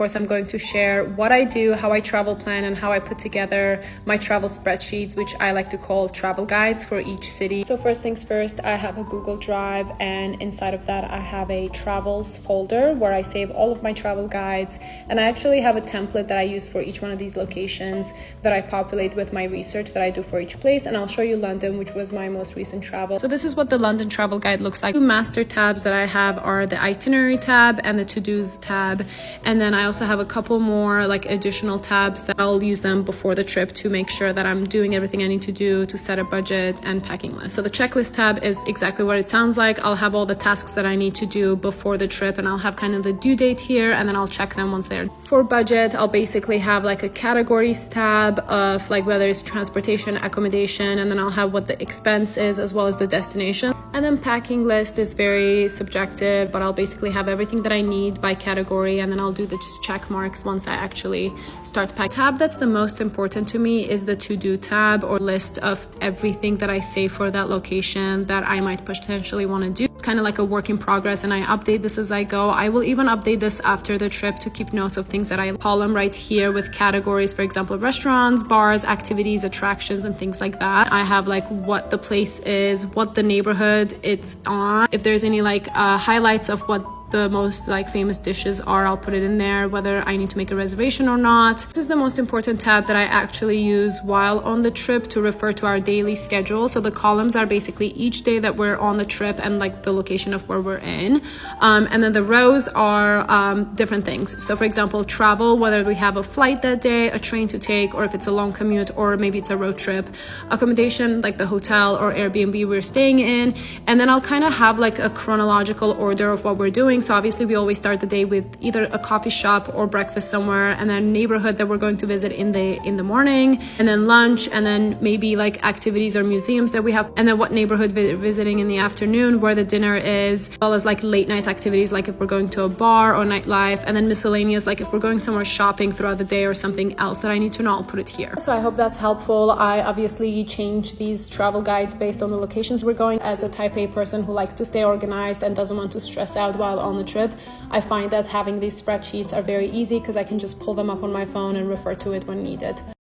course, I'm going to share what I do, how I travel plan, and how I put together my travel spreadsheets, which I like to call travel guides for each city. So first things first, I have a Google Drive, and inside of that I have a travels folder where I save all of my travel guides, and I actually have a template that I use for each one of these locations that I populate with my research that I do for each place. And I'll show you London, which was my most recent travel. So this is what the London travel guide looks like. Two master tabs that I have are the itinerary tab and the to-dos tab, and then I also have a couple more like additional tabs that I'll use them before the trip to make sure that I'm doing everything I need to do to set a budget and packing list. So the checklist tab is exactly what it sounds like. I'll have all the tasks that I need to do before the trip, and I'll have kind of the due date here, and then I'll check them once they're. For budget, I'll basically have like a categories tab of like whether it's transportation, accommodation, and then I'll have what the expense is as well as the destination. And then packing list is very subjective, but I'll basically have everything that I need by category, and then I'll do the just check marks once I actually start packing. Tab that's the most important to me is the to-do tab, or list of everything that I save for that location that I might potentially want to do. It's kind of like a work in progress, and I update this as I go. I will even update this after the trip to keep notes of things that I column right here with categories, for example, restaurants, bars, activities, attractions, and things like that. I have like what the place is, what the neighborhood it's on, if there's any like highlights of what the most like famous dishes are, I'll put it in there, whether I need to make a reservation or not. This is the most important tab that I actually use while on the trip to refer to our daily schedule. So the columns are basically each day that we're on the trip and like the location of where we're in, and then the rows are different things. So for example, travel, whether we have a flight that day, a train to take, or if it's a long commute, or maybe it's a road trip. Accommodation, like the hotel or Airbnb we're staying in, and then I'll kind of have like a chronological order of what we're doing. So obviously we always start the day with either a coffee shop or breakfast somewhere, and then neighborhood that we're going to visit in the morning, and then lunch, and then maybe like activities or museums that we have, and then what neighborhood visiting in the afternoon, where the dinner is, as well as like late night activities, like if we're going to a bar or nightlife, and then miscellaneous, like if we're going somewhere shopping throughout the day or something else that I need to know, I'll put it here. So I hope that's helpful. I obviously change these travel guides based on the locations we're going. As a type A person who likes to stay organized and doesn't want to stress out while on the trip, I find that having these spreadsheets are very easy because I can just pull them up on my phone and refer to it when needed.